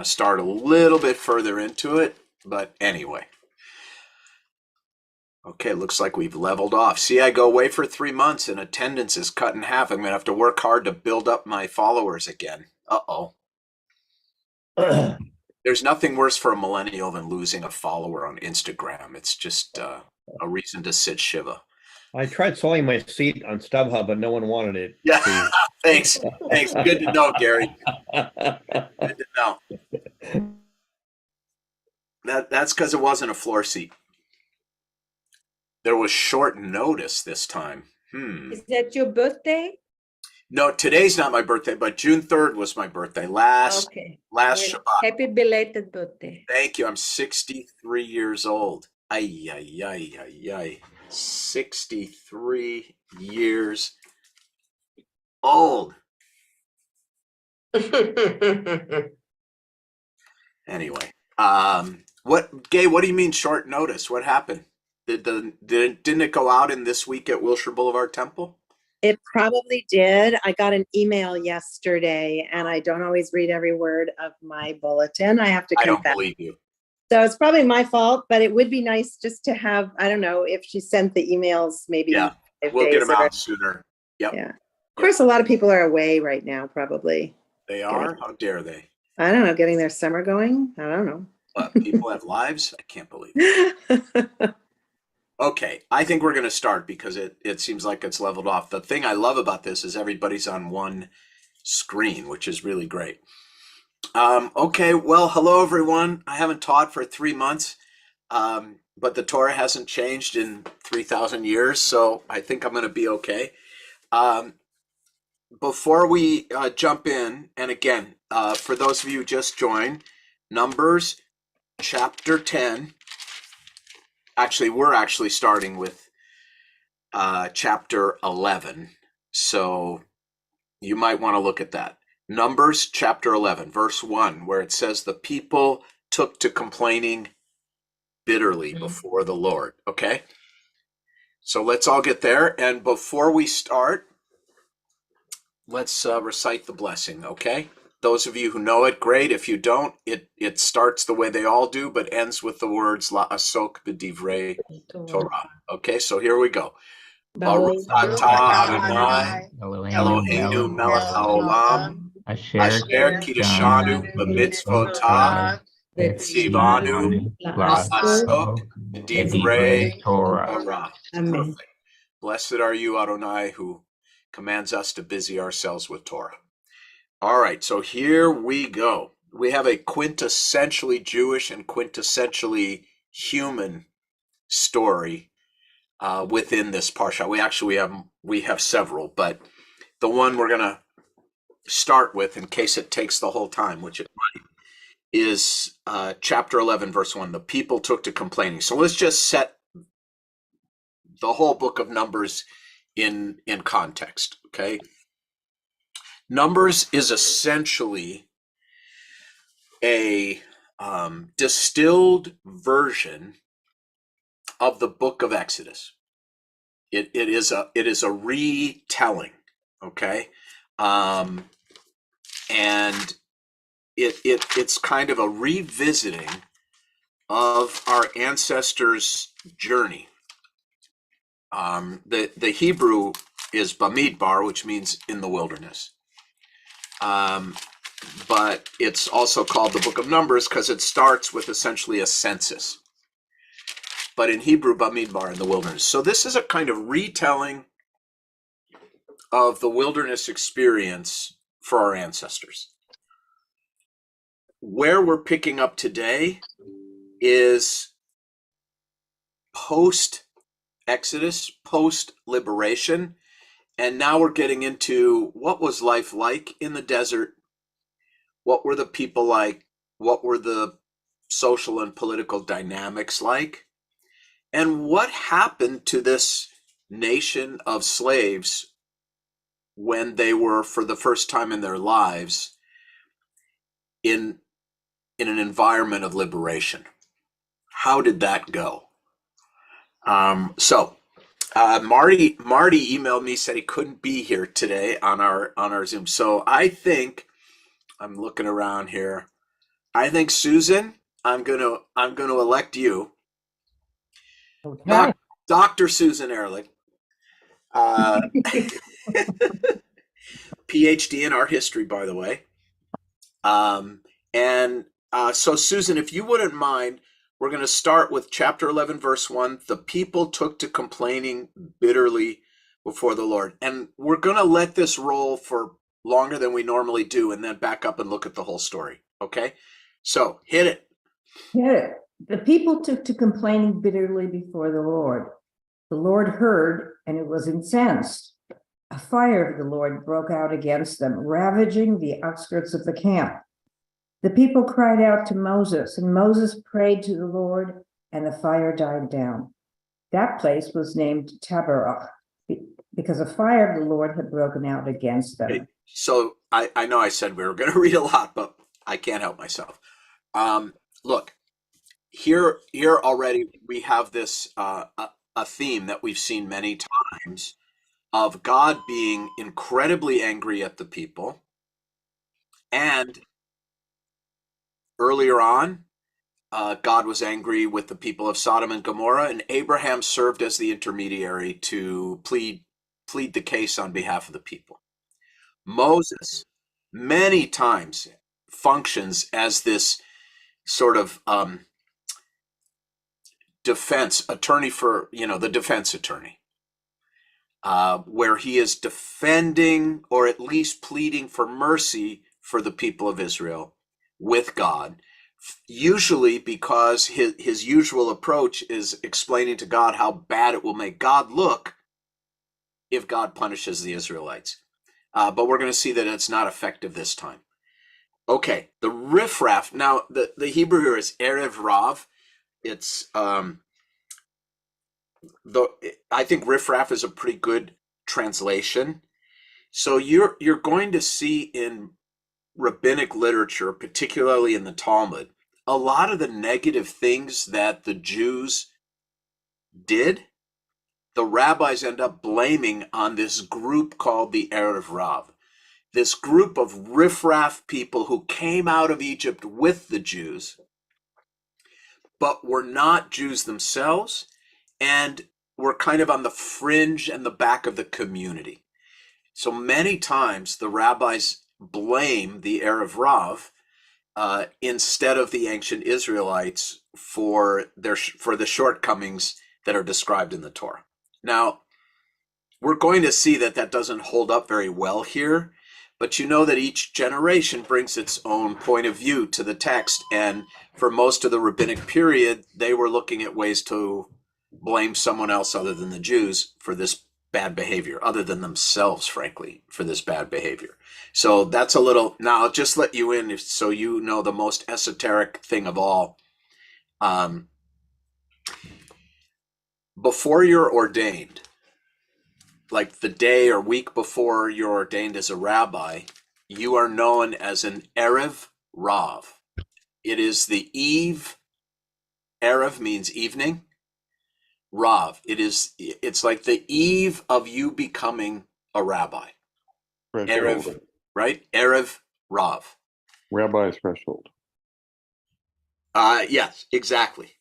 start a little bit further into it, but anyway. Okay, looks like we've leveled off. See, I go away for 3 months and attendance is cut in half. I'm going to have to work hard to build up my followers again. Uh-oh. There's nothing worse for a millennial than losing a follower on Instagram. It's just a reason to sit Shiva. I tried selling my seat on StubHub, but no one wanted it. Yeah, thanks. Thanks. Good to know, Gary. Good to know. That's because it wasn't a floor seat. There was short notice this time. Is that your birthday? No, today's not my birthday, but June 3rd was my birthday. Last Shabbat. Happy belated birthday. Thank you. I'm 63 years old. Ay, ay, ay, ay, ay. 63 years old. Anyway, Gay, what do you mean short notice? What happened? Didn't it go out in this week at Wilshire Boulevard Temple? It probably did. I got an email yesterday, and I don't always read every word of my bulletin. I have to confess. I don't believe you. So it's probably my fault, but it would be nice just to have, I don't know, if she sent the emails, maybe. Yeah, we'll get them out sooner. Yep. Yeah. Of course, a lot of people are away right now, probably. They are? How dare they? I don't know, getting their summer going? I don't know. What, people have lives? I can't believe it. Okay, I think we're going to start because it seems like it's leveled off. The thing I love about this is everybody's on one screen, which is really great. Okay, well, hello, everyone. I haven't taught for 3 months, but the Torah hasn't changed in 3,000 years, so I think I'm going to be okay. Before we jump in, and again, for those of you who just joined, Numbers chapter 10. Actually, we're actually starting with chapter 11, so you might want to look at that. Numbers chapter 11, verse 1, where it says, the people took to complaining bitterly before the Lord, okay? So let's all get there, and before we start, let's recite the blessing, okay? Those of you who know it, great. If you don't, it starts the way they all do, but ends with the words la'asok b'divrei Torah. Okay, so here we go. Baruch atah Adonai Eloheinu melech haolam asher kiddushanu b'mitzvotav v'tzivanu la'asok b'divrei Torah. Perfect. Blessed are you, Adonai, who commands us to busy ourselves with Torah. All right, so here we go. We have a quintessentially Jewish and quintessentially human story within this Parshat. We have several, but the one we're going to start with, in case it takes the whole time, which it might, is chapter 11, verse 1. The people took to complaining. So let's just set the whole book of Numbers in context, okay? Numbers is essentially a distilled version of the book of Exodus. It is a retelling, okay, and it's kind of a revisiting of our ancestors' journey. The Hebrew is Bamidbar, which means in the wilderness. But it's also called the book of Numbers because it starts with essentially a census. But in Hebrew, Bamidbar, in the wilderness. So this is a kind of retelling of the wilderness experience for our ancestors. Where we're picking up today is post-Exodus, post-liberation. And now we're getting into what was life like in the desert? What were the people like? What were the social and political dynamics like? And what happened to this nation of slaves when they were, for the first time in their lives, in an environment of liberation? How did that go? Marty emailed me, said he couldn't be here today on our Zoom. So I think, I'm looking around here, I think Susan, I'm gonna elect you, Okay. Dr. Susan Ehrlich, uh, PhD in art history, by the way. So Susan, if you wouldn't mind, we're going to start with chapter 11, verse 1. The people took to complaining bitterly before the Lord. And we're going to let this roll for longer than we normally do and then back up and look at the whole story. Okay? So hit it. Yeah, the people took to complaining bitterly before the Lord. The Lord heard, and it was incensed. A fire of the Lord broke out against them, ravaging the outskirts of the camp. The people cried out to Moses, and Moses prayed to the Lord, and the fire died down. That place was named Taberach, because a fire of the Lord had broken out against them. So I know I said we were going to read a lot, but I can't help myself. Look, here already we have this a theme that we've seen many times of God being incredibly angry at the people. And earlier on, God was angry with the people of Sodom and Gomorrah, and Abraham served as the intermediary to plead the case on behalf of the people. Moses, many times, functions as this sort of defense attorney for, the defense attorney, where he is defending or at least pleading for mercy for the people of Israel with God, usually because his usual approach is explaining to God how bad it will make God look if God punishes the Israelites. But we're going to see that it's not effective this time. Okay, the riffraff. Now, the Hebrew here is Erev Rav. It's I think riffraff is a pretty good translation. So you're going to see in rabbinic literature, particularly in the Talmud, a lot of the negative things that the Jews did, the rabbis end up blaming on this group called the Erev Rav. This group of riffraff people who came out of Egypt with the Jews, but were not Jews themselves, and were kind of on the fringe and the back of the community. So many times the rabbis blame the Erev Rav instead of the ancient Israelites for the shortcomings that are described in the Torah. Now, we're going to see that doesn't hold up very well here, but you know that each generation brings its own point of view to the text, and for most of the rabbinic period, they were looking at ways to blame someone else other than the Jews for this bad behavior, other than themselves, frankly, for this bad behavior. So that's a little, now I'll just let you in so you know the most esoteric thing of all. Before you're ordained, like the day or week before you're ordained as a rabbi, you are known as an Erev Rav. It is the eve. Erev means evening. Rav, it's like the eve of you becoming a rabbi. Threshold. Erev, right? Erev Rav. Rabbi's threshold. Yes, exactly.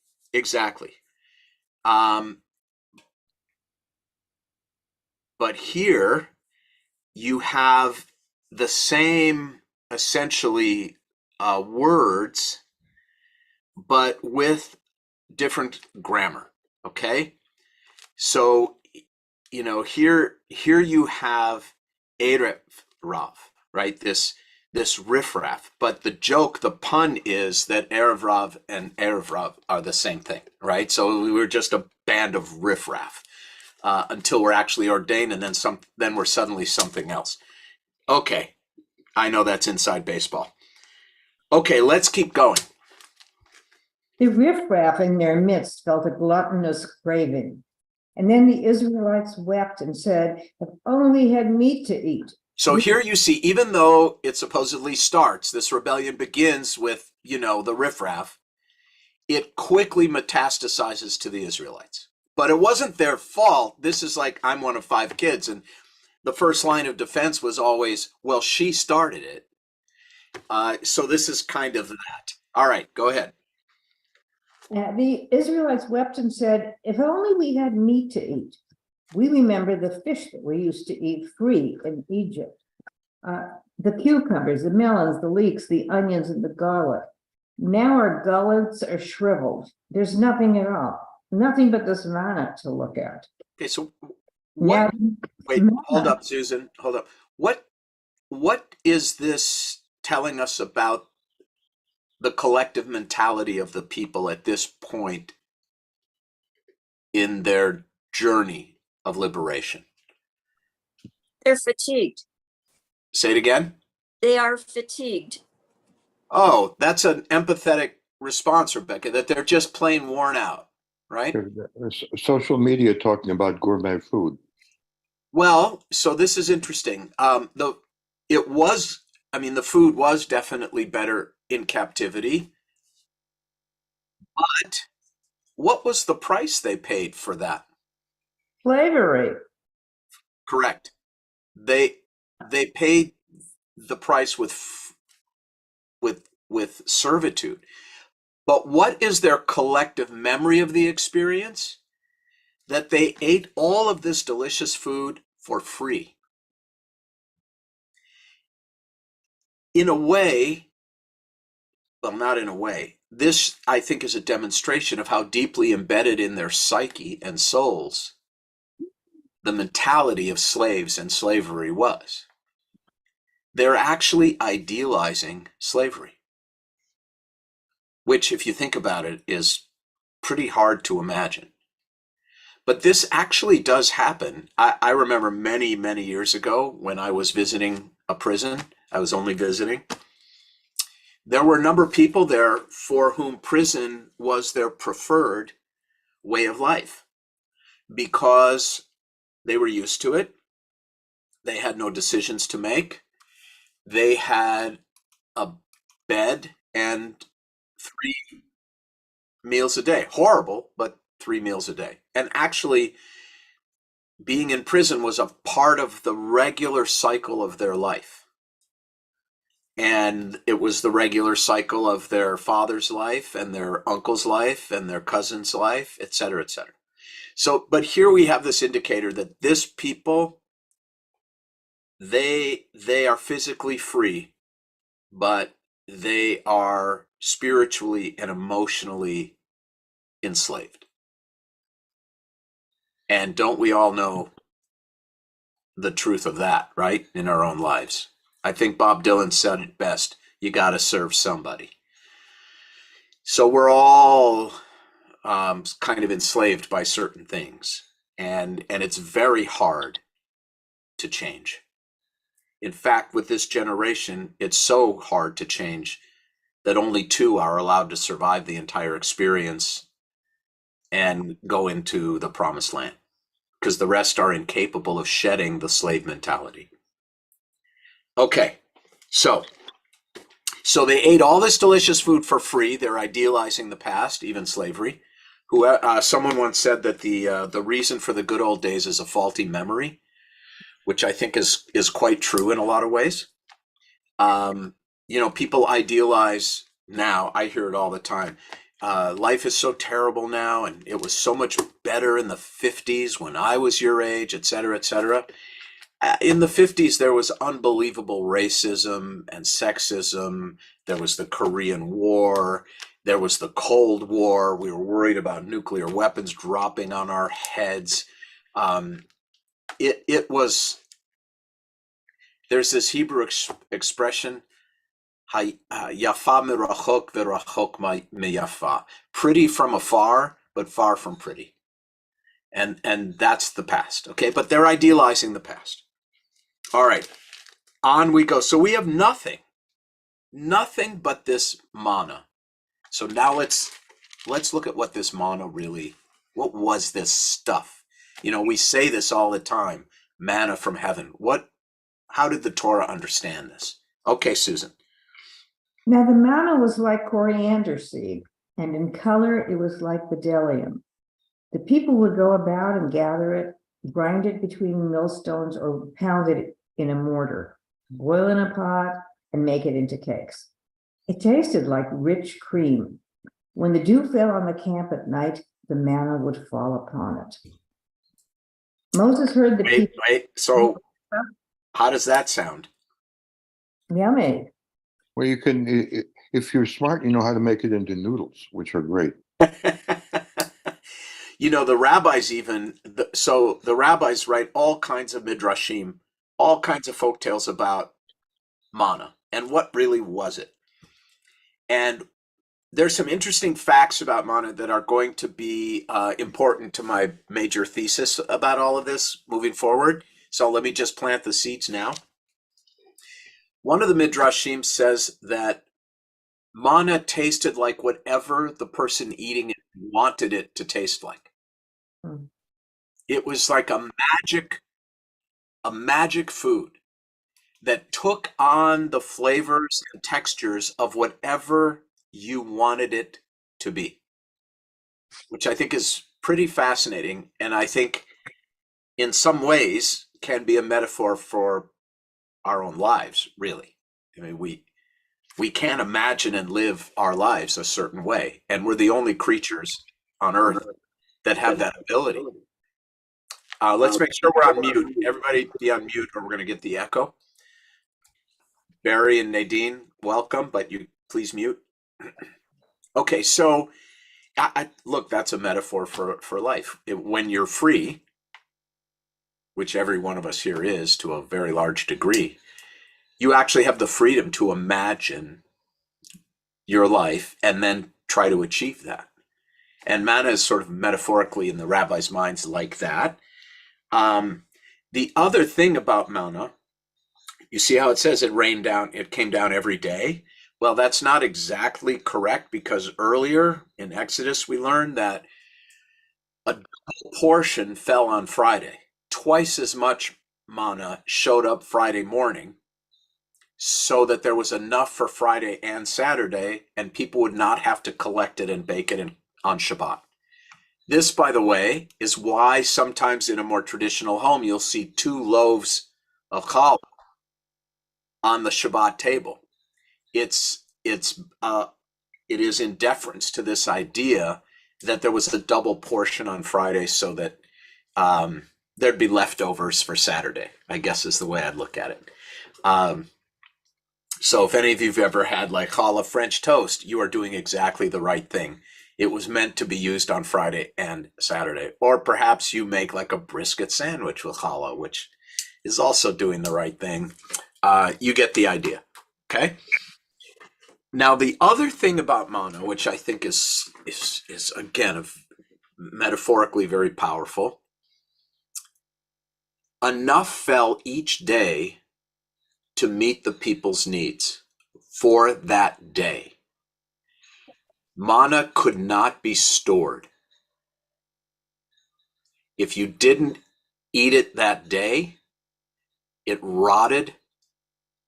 But here you have the same essentially words, but with different grammar. Okay, so here you have Erev Rav, right? This riffraff, but the joke, the pun is that Erev Rav and Erev Rav are the same thing, right? So we were just a band of riffraff until we're actually ordained, and then we're suddenly something else. Okay, I know that's inside baseball. Okay, let's keep going. The riffraff in their midst felt a gluttonous craving. And then the Israelites wept and said, if only we had meat to eat. So here you see, even though it supposedly starts, this rebellion begins with, the riffraff, it quickly metastasizes to the Israelites. But it wasn't their fault. This is like, I'm one of 5 kids, and the first line of defense was always, well, she started it. So this is kind of that. All right, go ahead. The Israelites wept and said, if only we had meat to eat. We remember the fish that we used to eat free in Egypt. The cucumbers, the melons, the leeks, the onions, and the garlic. Now our gullets are shriveled. There's nothing at all, nothing but this manna to look at. Okay, so Now, wait, hold manna- up, Susan. Hold up. What is this telling us about the collective mentality of the people at this point in their journey of liberation? They're fatigued. Say it again. They are fatigued. Oh, that's an empathetic response, Rebecca, that they're just plain worn out, right? Social media talking about gourmet food. Well, so this is interesting. The food was definitely better in captivity, but what was the price they paid for that? slavery. Correct. They paid the price with servitude. But what is their collective memory of the experience? That they ate all of this delicious food for free. In a way, well, not in a way, this, I think, is a demonstration of how deeply embedded in their psyche and souls the mentality of slaves and slavery was. They're actually idealizing slavery, which, if you think about it, is pretty hard to imagine. But this actually does happen. I remember many, many years ago when I was visiting a prison, I was only visiting. There were a number of people there for whom prison was their preferred way of life because they were used to it. They had no decisions to make. They had a bed and 3 meals a day. Horrible, but 3 meals a day. And actually, being in prison was a part of the regular cycle of their life. And it was the regular cycle of their father's life and their uncle's life and their cousin's life, et cetera, et cetera. So, but here we have this indicator that this people, they are physically free, but they are spiritually and emotionally enslaved. And don't we all know the truth of that, right? In our own lives. I think Bob Dylan said it best. You got to serve somebody. So we're all kind of enslaved by certain things. And it's very hard to change. In fact, with this generation, it's so hard to change that only 2 are allowed to survive the entire experience and go into the promised land, because the rest are incapable of shedding the slave mentality. Okay, so they ate all this delicious food for free. They're idealizing the past, even slavery. Someone once said that the reason for the good old days is a faulty memory, which I think is quite true in a lot of ways. People idealize now. I hear it all the time. Life is so terrible now, and it was so much better in the 50s when I was your age, et cetera, et cetera. In the 50s, there was unbelievable racism and sexism. There was the Korean War. There was the Cold War. We were worried about nuclear weapons dropping on our heads. It was, there's this Hebrew expression, yafa mirachok verachok miyafa. Pretty from afar, but far from pretty. And that's the past, okay? But they're idealizing the past. All right, on we go. So we have nothing but this manna. So now let's look at what this manna what was this stuff? We say this all the time, manna from heaven. How did the Torah understand this? Okay, Susan. Now the manna was like coriander seed, and in color it was like bdellium. The people would go about and gather it, grind it between millstones, or pound it in a mortar, boil in a pot, and make it into cakes. It tasted like rich cream. When the dew fell on the camp at night, the manna would fall upon it. Moses heard the Wait, people. wait. So how does that sound? Yummy. Well, you can, if you're smart, you know how to make it into noodles, which are great. You know, the rabbis the rabbis write all kinds of midrashim, all kinds of folk tales about manna and what really was it. And there's some interesting facts about manna that are going to be important to my major thesis about all of this moving forward. So let me just plant the seeds now. One of the midrashim says that manna tasted like whatever the person eating it wanted it to taste like. Hmm. It was like a magic food that took on the flavors and textures of whatever you wanted it to be, which I think is pretty fascinating, and I think in some ways can be a metaphor for our own lives, really. I mean, we can't imagine and live our lives a certain way, and we're the only creatures on earth that have that ability. Let's make sure we're on mute. Everybody be on mute or we're going to get the echo. Barry and Nadine, welcome, but you please mute. Okay, so look, that's a metaphor for life. When you're free, which every one of us here is to a very large degree, you actually have the freedom to imagine your life and then try to achieve that. And manna is sort of metaphorically in the rabbis' minds like that. The other thing about manna, you see how it says it came down every day? Well, that's not exactly correct, because earlier in Exodus, we learned that a double portion fell on Friday. Twice as much manna showed up Friday morning, so that there was enough for Friday and Saturday, and people would not have to collect it and bake it on Shabbat. This, by the way, is why sometimes in a more traditional home, you'll see 2 loaves of challah on the Shabbat table. It is in deference to this idea that there was a double portion on Friday so that there'd be leftovers for Saturday, I guess is the way I'd look at it. So if any of you've ever had like challah French toast, you are doing exactly the right thing. It was meant to be used on Friday and Saturday. Or perhaps you make like a brisket sandwich with challah, which is also doing the right thing. You get the idea, okay? Now, the other thing about manna, which I think is again, metaphorically very powerful, enough fell each day to meet the people's needs for that day. Manna could not be stored. If you didn't eat it that day, it rotted,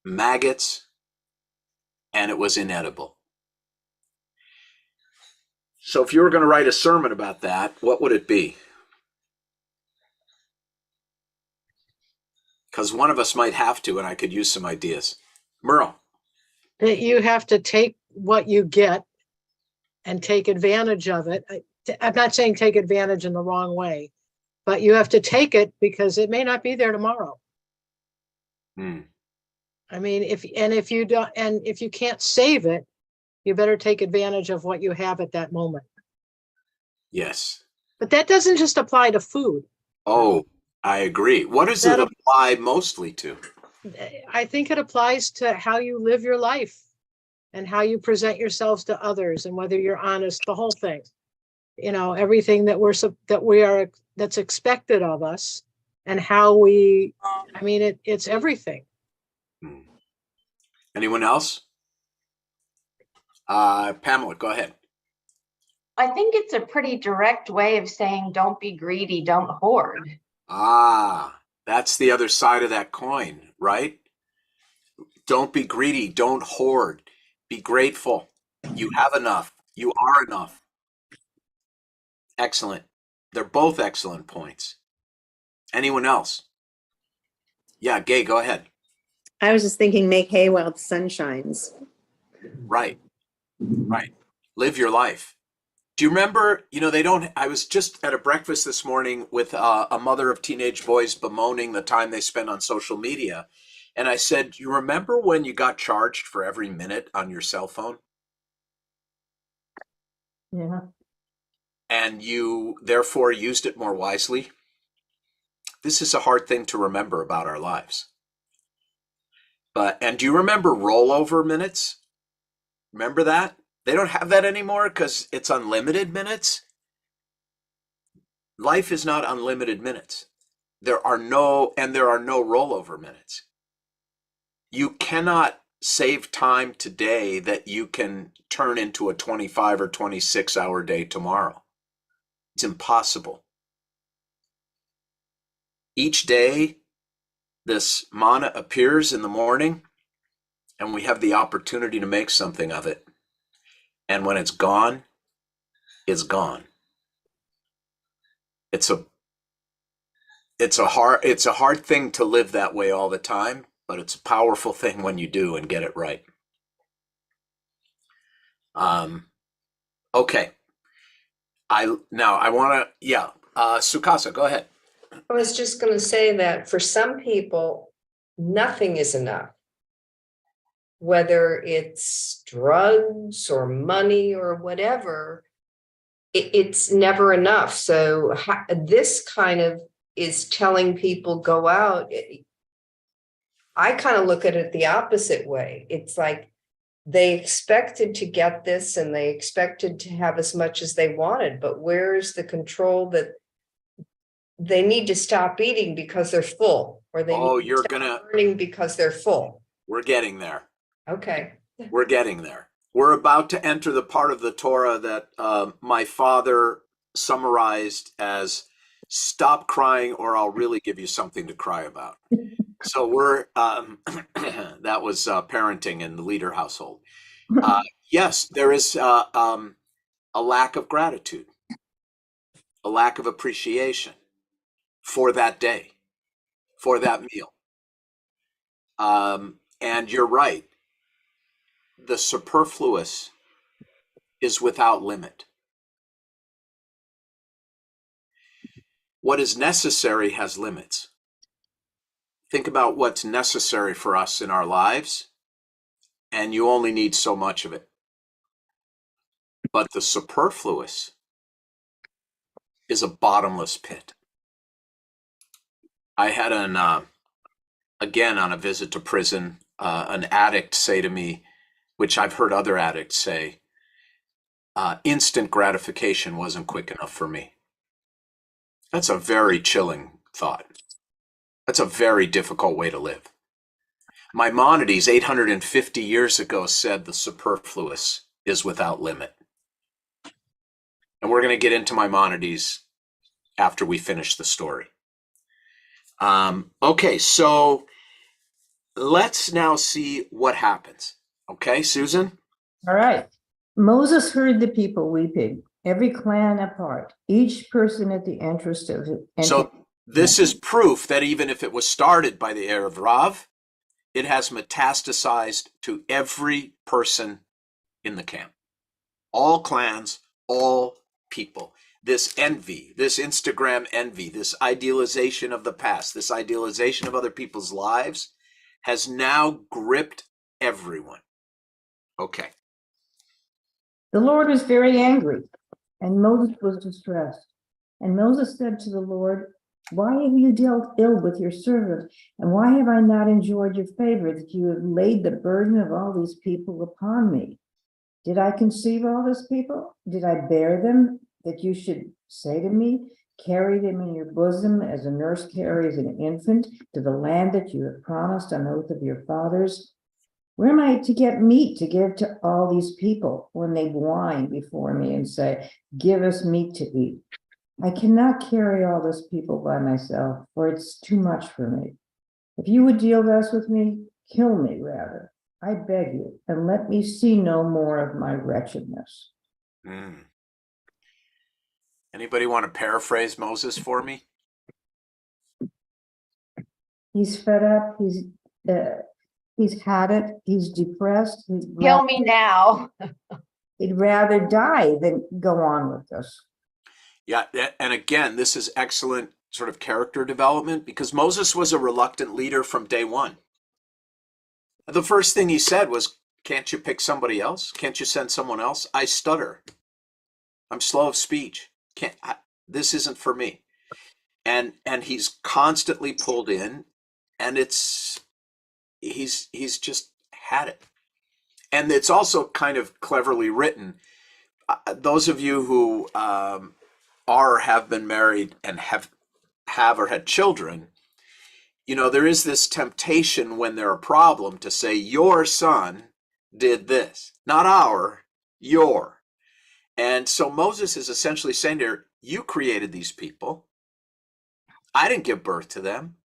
maggots, and it was inedible. So if you were going to write a sermon about that, what would it be? Because one of us might have to, and I could use some ideas. Merle. That you have to take what you get and take advantage of it. I'm not saying take advantage in the wrong way, but you have to take it because it may not be there tomorrow. I mean, if you can't save it, you better take advantage of what you have at that moment. Yes. But that doesn't just apply to food. Oh, I agree. What does it apply mostly to? I think it applies to how you live your life and how you present yourselves to others and whether you're honest, the whole thing. You know, everything that's expected of us and how it's everything. Anyone else? Pamela, go ahead. I think it's a pretty direct way of saying don't be greedy, don't hoard. That's the other side of that coin, right? Don't be greedy, don't hoard. Be grateful. You have enough. You are enough. Excellent. They're both excellent points. Anyone else? Yeah, Gay, go ahead. I was just thinking, make hay while the sun shines. Right. Right. Live your life. Do you remember, I was just at a breakfast this morning with a mother of teenage boys bemoaning the time they spend on social media. And I said, you remember when you got charged for every minute on your cell phone? Yeah. And you therefore used it more wisely? This is a hard thing to remember about our lives. And do you remember rollover minutes? Remember that? They don't have that anymore because it's unlimited minutes. Life is not unlimited minutes. There are no rollover minutes. You cannot save time today that you can turn into a 25 or 26-hour day tomorrow. It's impossible. Each day, this manna appears in the morning, and we have the opportunity to make something of it. And when it's gone, it's gone. It's a hard thing to live that way all the time, but it's a powerful thing when you do and get it right. Okay. Sukasa, go ahead. I was just going to say that for some people, nothing is enough. Whether it's drugs or money or whatever, it's never enough. So this kind of is telling people go out. I kind of look at it the opposite way. It's like they expected to get this and they expected to have as much as they wanted, but where's the control that they need to stop eating because they're full, or they need to stop earning because they're full? We're getting there. Okay. We're getting there. We're about to enter the part of the Torah that my father summarized as "Stop crying, or I'll really give you something to cry about." So that was parenting in the Leder household. Yes, there is a lack of gratitude, a lack of appreciation for that day, for that meal. And you're right. The superfluous is without limit. What is necessary has limits. Think about what's necessary for us in our lives, and you only need so much of it. But the superfluous is a bottomless pit. I had again, on a visit to prison, an addict say to me, which I've heard other addicts say, instant gratification wasn't quick enough for me. That's a very chilling thought. That's a very difficult way to live. Maimonides, 850 years ago, said the superfluous is without limit. And we're going to get into Maimonides after we finish the story. Okay, so let's now see what happens. Okay, Susan? All right. Moses heard the people weeping, every clan apart, each person at the entrance of it. So this is proof that even if it was started by the Erev Rav, it has metastasized to every person in the camp. All clans, all people. This envy, this Instagram envy, this idealization of the past, this idealization of other people's lives has now gripped everyone. Okay. The Lord was very angry, and Moses was distressed. And Moses said to the Lord, "Why have you dealt ill with your servant? And why have I not enjoyed your favor that you have laid the burden of all these people upon me? Did I conceive all this people? Did I bear them that you should say to me, carry them in your bosom as a nurse carries an infant to the land that you have promised on oath of your fathers? Where am I to get meat to give to all these people when they whine before me and say, give us meat to eat? I cannot carry all this people by myself, for it's too much for me. If you would deal thus with me, kill me rather, I beg you, and let me see no more of my wretchedness." Anybody want to paraphrase Moses for me? He's fed up. He's had it, he's depressed, Kill me now. he'd rather die than go on with this. Yeah, and again, this is excellent sort of character development because Moses was a reluctant leader from day one. The first thing he said was, "Can't you pick somebody else? Can't you send someone else? I stutter. I'm slow of speech. This isn't for me." And he's constantly pulled in, and he's just had it. And it's also kind of cleverly written. Those of you who are or have been married and have or had children, you know, there is this temptation when they're a problem to say, your son did this, not your. And so Moses is essentially saying to her, you created these people. I didn't give birth to them.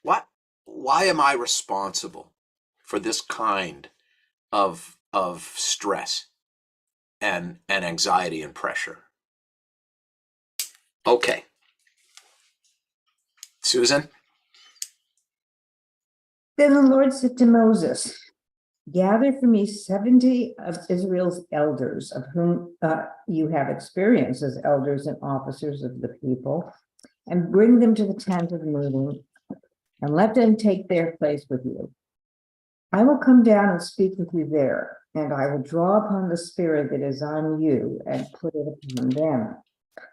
What? Why am I responsible for this kind of stress and anxiety and pressure? Okay. Susan? Then the Lord said to Moses, gather for me 70 of Israel's elders, of whom you have experience as elders and officers of the people, and bring them to the tent of meeting, and let them take their place with you. I will come down and speak with you there, and I will draw upon the spirit that is on you and put it upon them.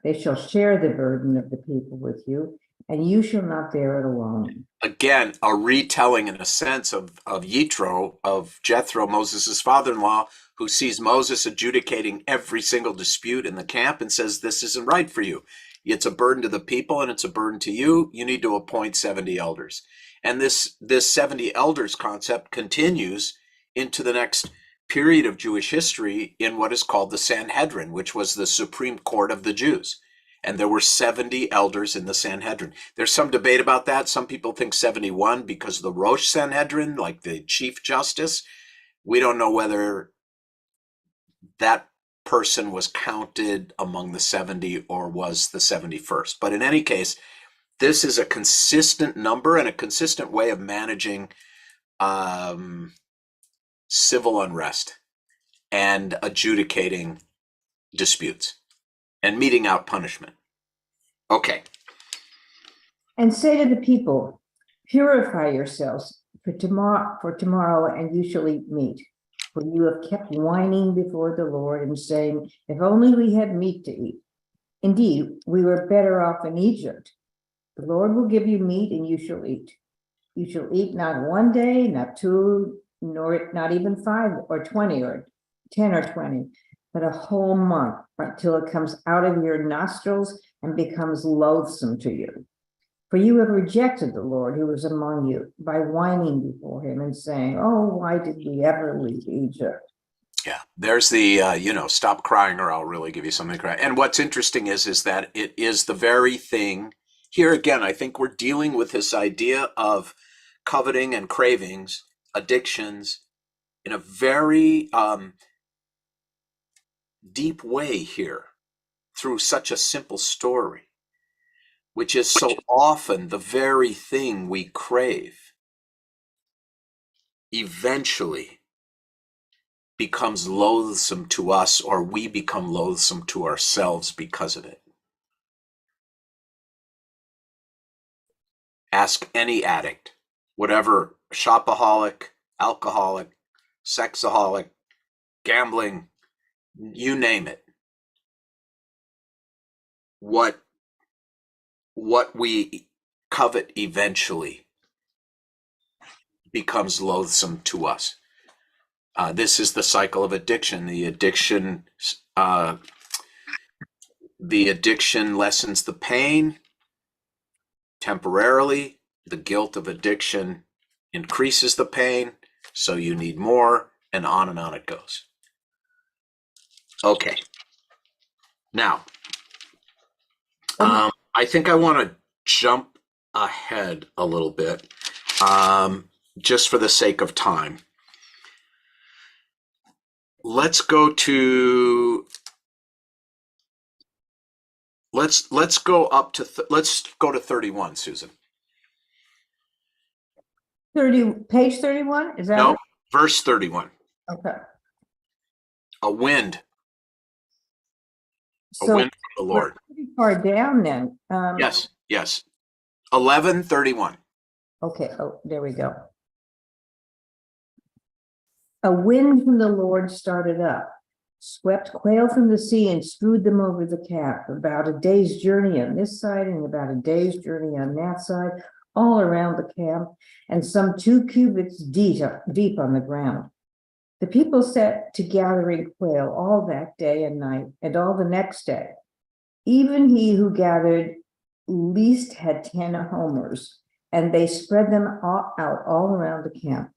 They shall share the burden of the people with you, and you shall not bear it alone. Again, a retelling in a sense of Yitro, of Jethro, Moses' father-in-law, who sees Moses adjudicating every single dispute in the camp and says, this isn't right for you. It's a burden to the people and it's a burden to you. You need to appoint 70 elders. And this 70 elders concept continues into the next period of Jewish history in what is called the Sanhedrin, which was the Supreme Court of the Jews. And there were 70 elders in the Sanhedrin. There's some debate about that. Some people think 71 because of the Rosh Sanhedrin, like the Chief Justice. We don't know whether that person was counted among the 70 or was the 71st. But in any case, this is a consistent number and a consistent way of managing civil unrest and adjudicating disputes and meting out punishment. Okay. And say to the people, purify yourselves for tomorrow, and you shall eat meat. For you have kept whining before the Lord and saying, if only we had meat to eat. Indeed, we were better off in Egypt. The Lord will give you meat and you shall eat. You shall eat not one day, not two, nor not even 5 or 20 or 10 or 20, but a whole month until it comes out of your nostrils and becomes loathsome to you. For you have rejected the Lord who was among you by whining before him and saying, oh, why did we ever leave Egypt? Yeah, there's the, stop crying or I'll really give you something to cry. And what's interesting is that it is the very thing. Here again, I think we're dealing with this idea of coveting and cravings, addictions, in a very deep way here through such a simple story, which is so often the very thing we crave eventually becomes loathsome to us, or we become loathsome to ourselves because of it. Ask any addict, whatever, shopaholic, alcoholic, sexaholic, gambling, you name it. What we covet eventually becomes loathsome to us. This is the cycle of addiction. The addiction lessens the pain temporarily. The guilt of addiction increases the pain, so you need more, and on it goes. Okay. Now, I think I want to jump ahead a little bit, just for the sake of time. Let's go to 31, Susan. page 31, is that No, it? verse 31. Okay. A wind So from the we're Lord. pretty far down then. Yes, yes. 11:31. Okay, oh, there we go. A wind from the Lord started up, swept quail from the sea and strewed them over the camp, about a day's journey on this side and about a day's journey on that side, all around the camp, and some 2 cubits deep on the ground. The people set to gathering quail all that day and night, and all the next day. Even he who gathered least had 10 homers, and they spread them out all around the camp.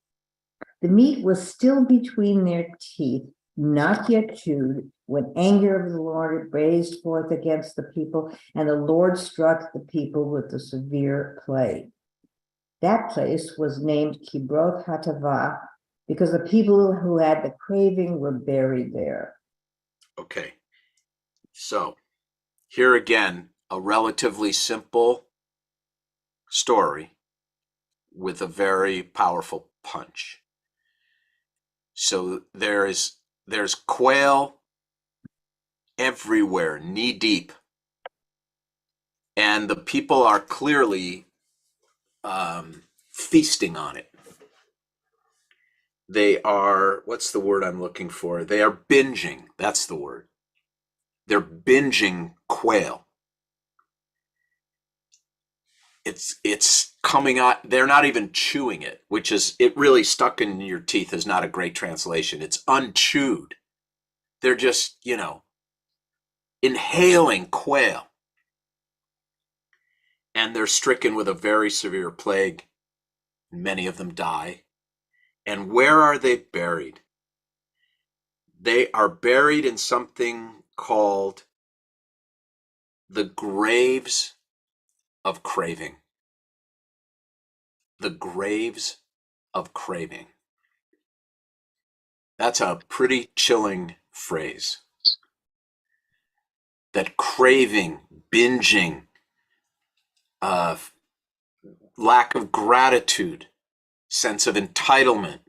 The meat was still between their teeth, not yet chewed, when anger of the Lord blazed forth against the people, and the Lord struck the people with a severe plague. That place was named Kibroth Hatava, because the people who had the craving were buried there. Okay. So here again, a relatively simple story with a very powerful punch. So there's quail everywhere, knee deep. And the people are clearly feasting on it. They are, what's the word I'm looking for? They are binging. That's the word. They're binging quail. It's coming out. They're not even chewing it, which is, it really stuck in your teeth is not a great translation. It's unchewed. They're just, inhaling quail. And they're stricken with a very severe plague. Many of them die. And where are they buried? They are buried in something called the graves of craving. The graves of craving. That's a pretty chilling phrase. That craving, binging, lack of gratitude, sense of entitlement,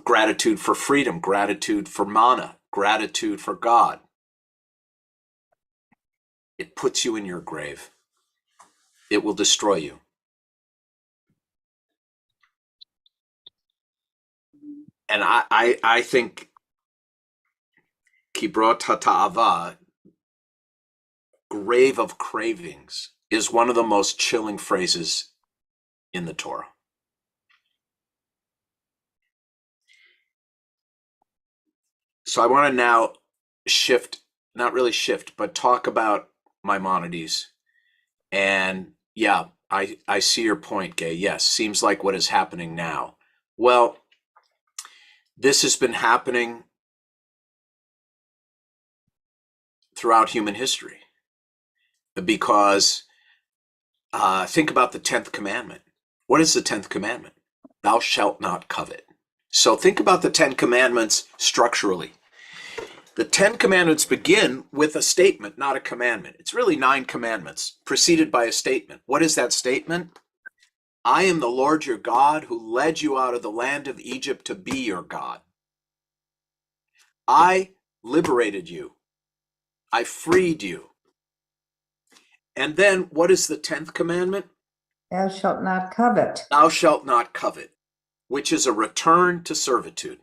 gratitude for freedom, gratitude for manna, gratitude for God. It puts you in your grave. It will destroy you. And I think Kibrot HaTa'ava, grave of cravings, is one of the most chilling phrases in the Torah. So I want to now shift, not really shift, but talk about Maimonides. And yeah, I see your point, Gay. Yes, seems like what is happening now. Well, this has been happening throughout human history. Because think about the 10th commandment. What is the 10th commandment? Thou shalt not covet. So think about the 10 commandments structurally. The 10 commandments begin with a statement, not a commandment. It's really 9 commandments preceded by a statement. What is that statement? I am the Lord your God who led you out of the land of Egypt to be your God. I liberated you. I freed you. And then what is the 10th commandment? Thou shalt not covet. Thou shalt not covet, which is a return to servitude.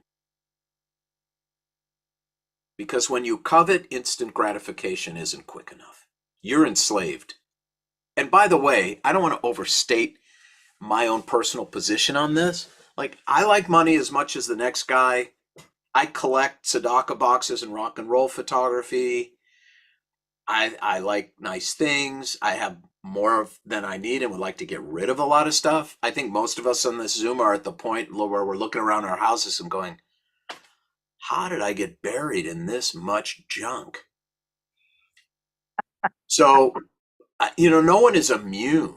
Because when you covet, instant gratification isn't quick enough. You're enslaved. And by the way, I don't want to overstate my own personal position on this. Like, I like money as much as the next guy. I collect tzedakah boxes and rock and roll photography. I like nice things. I have more than I need and would like to get rid of a lot of stuff. I think most of us on this Zoom are at the point where we're looking around our houses and going, how did I get buried in this much junk? So, no one is immune.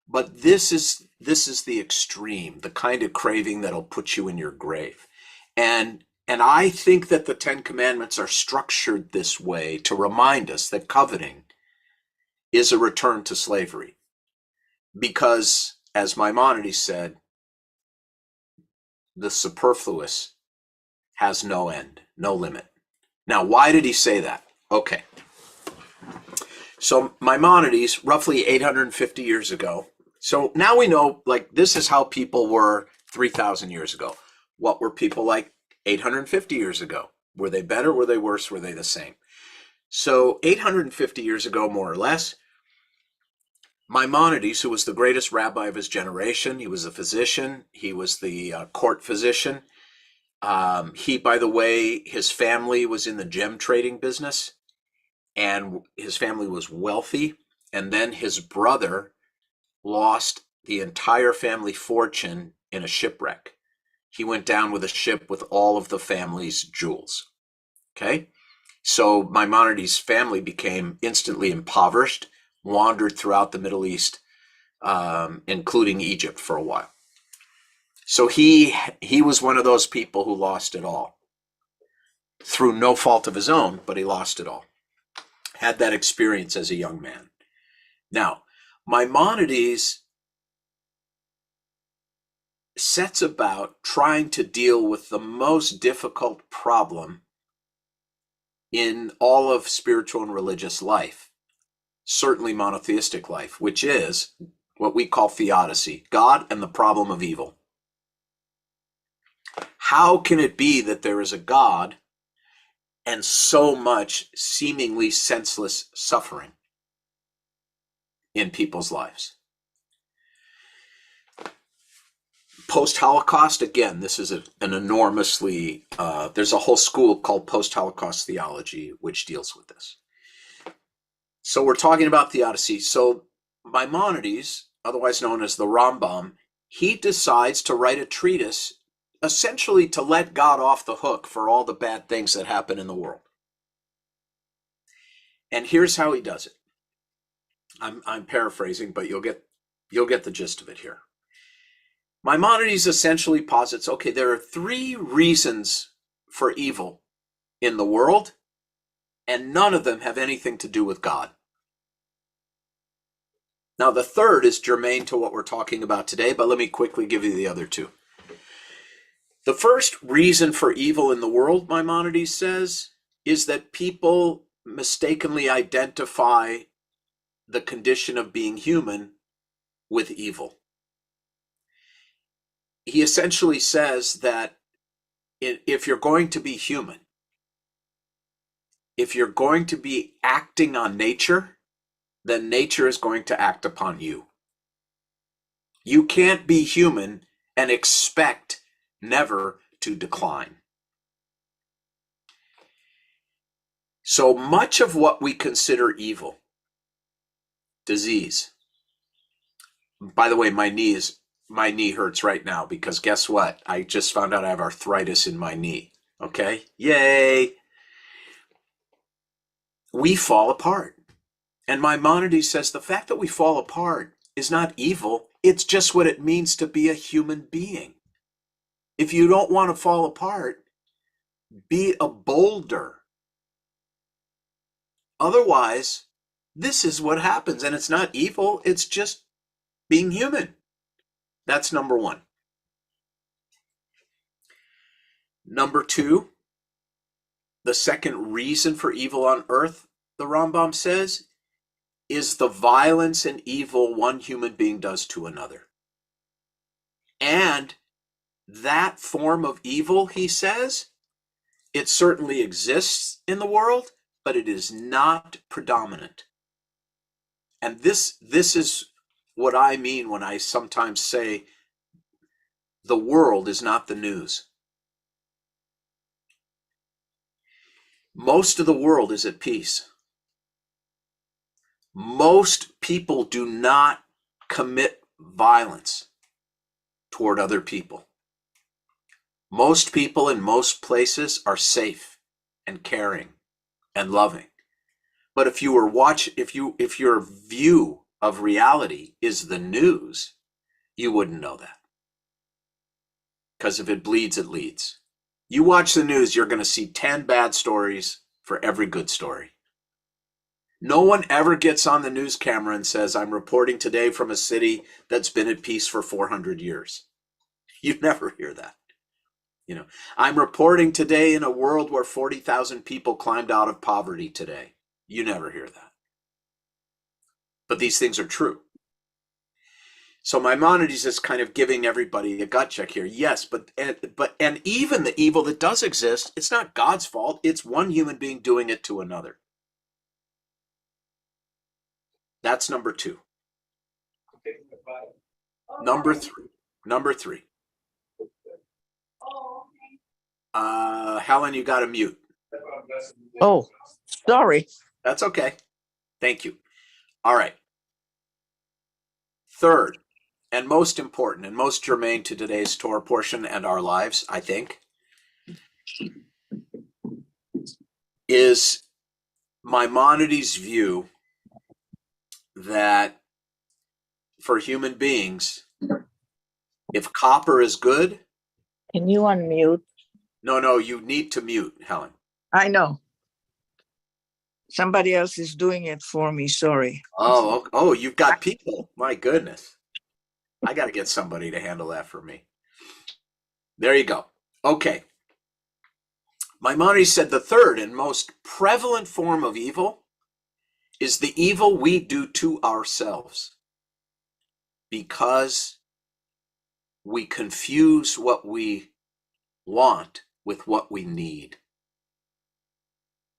But this is the extreme, the kind of craving that'll put you in your grave. And I think that the 10 commandments are structured this way to remind us that coveting is a return to slavery. Because, as Maimonides said, the superfluous has no end, no limit. Now, why did he say that? Okay. So Maimonides, roughly 850 years ago. So now we know, like, this is how people were 3,000 years ago. What were people like 850 years ago? Were they better? Were they worse? Were they the same? So 850 years ago, more or less, Maimonides, who was the greatest rabbi of his generation, he was a physician. He was the court physician. He, by the way, his family was in the gem trading business, and his family was wealthy. And then his brother lost the entire family fortune in a shipwreck. He went down with a ship with all of the family's jewels. Okay? So Maimonides' family became instantly impoverished, wandered throughout the Middle East, including Egypt for a while. So he was one of those people who lost it all through no fault of his own, but he lost it all. Had that experience as a young man. Now, Maimonides sets about trying to deal with the most difficult problem in all of spiritual and religious life, certainly monotheistic life, which is what we call theodicy, God and the problem of evil. How can it be that there is a God and so much seemingly senseless suffering in people's lives? Post-Holocaust, again, this is an enormously, there's a whole school called post-Holocaust theology which deals with this. So we're talking about theodicy. So Maimonides, otherwise known as the Rambam, he decides to write a treatise essentially to let God off the hook for all the bad things that happen in the world. And here's how he does it. I'm paraphrasing, but you'll get the gist of it here. Maimonides essentially posits, okay, there are 3 reasons for evil in the world, and none of them have anything to do with God. Now, the third is germane to what we're talking about today, but let me quickly give you the other 2. The first reason for evil in the world, Maimonides says, is that people mistakenly identify the condition of being human with evil. He essentially says that if you're going to be human, if you're going to be acting on nature, then nature is going to act upon you. You can't be human and expect never to decline. So much of what we consider evil, disease. By the way, my knee hurts right now because guess what? I just found out I have arthritis in my knee. Okay? Yay! We fall apart. And Maimonides says the fact that we fall apart is not evil. It's just what it means to be a human being. If you don't want to fall apart, be a boulder. Otherwise, this is what happens. And it's not evil. It's just being human. That's number 1. Number 2, the second reason for evil on earth, the Rambam says, is the violence and evil one human being does to another. And that form of evil, he says, it certainly exists in the world, but it is not predominant. And this is what I mean when I sometimes say the world is not the news. Most of the world is at peace. Most people do not commit violence toward other people. Most people in most places are safe and caring and loving. But if your view of reality is the news, you wouldn't know that. Because if it bleeds, it leads. You watch the news, you're going to see 10 bad stories for every good story. No one ever gets on the news camera and says, I'm reporting today from a city that's been at peace for 400 years. You never hear that. You know, I'm reporting today in a world where 40,000 people climbed out of poverty today. You never hear that. But these things are true. So Maimonides is kind of giving everybody a gut check here. Yes, but even the evil that does exist, it's not God's fault. It's one human being doing it to another. That's number 2. Number three. Helen, you got to mute. Oh, sorry. That's okay. Thank you. All right. Third, and most important and most germane to today's Torah portion and our lives, I think, is Maimonides' view that for human beings, if copper is good. Can you unmute? No, you need to mute, Helen. I know. Somebody else is doing it for me. Sorry. Oh, you've got people. My goodness. I got to get somebody to handle that for me. There you go. Okay. Maimonides said the third and most prevalent form of evil is the evil we do to ourselves because we confuse what we want with what we need.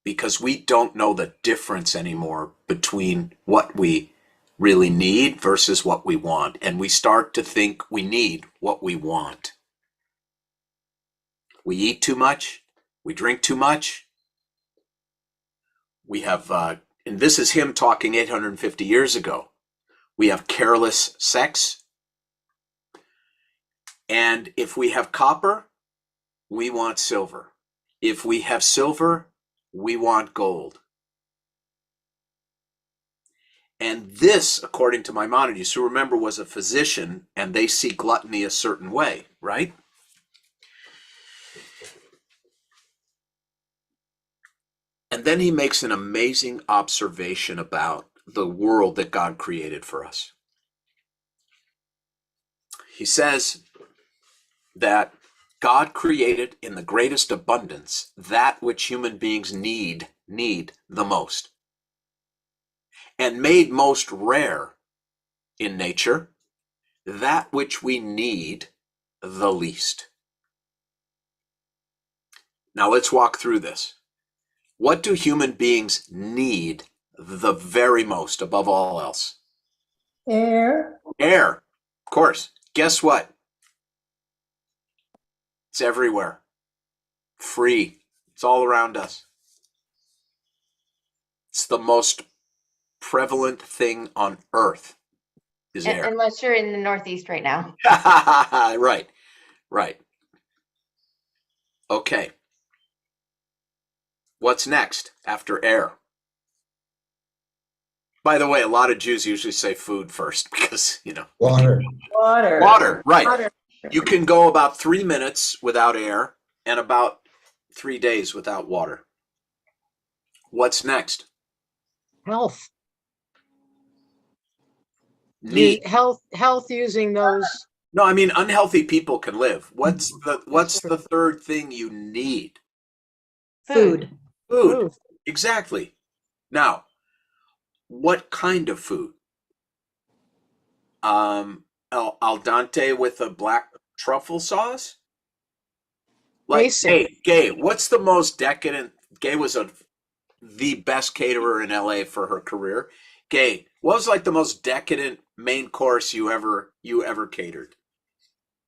Because we don't know the difference anymore between what we really need versus what we want. And we start to think we need what we want. We eat too much. We drink too much. We have, and this is him talking 850 years ago. We have careless sex. And if we have copper, we want silver. If we have silver, we want gold. And this, according to Maimonides, who remember was a physician, and they see gluttony a certain way, right? And then he makes an amazing observation about the world that God created for us. He says that God created in the greatest abundance that which human beings need the most, and made most rare in nature that which we need the least. Now let's walk through this. What do human beings need the very most above all else? Air. Air, of course. Guess what? It's everywhere. Free. It's all around us. It's the most prevalent thing on earth is air. Unless you're in the Northeast right now. Right. Okay. What's next after air? By the way, a lot of Jews usually say food first because, Water. Water, right. Water. You can go about 3 minutes without air and about 3 days without water. What's next? Health. Need. Health using those. No, I mean unhealthy people can live. What's the third thing you need? Food. Food. Exactly. Now, what kind of food? Al dente with a black truffle sauce? Like Gay, what's the most decadent? Gay was the best caterer in LA for her career. Gay, what was like the most decadent main course you ever catered?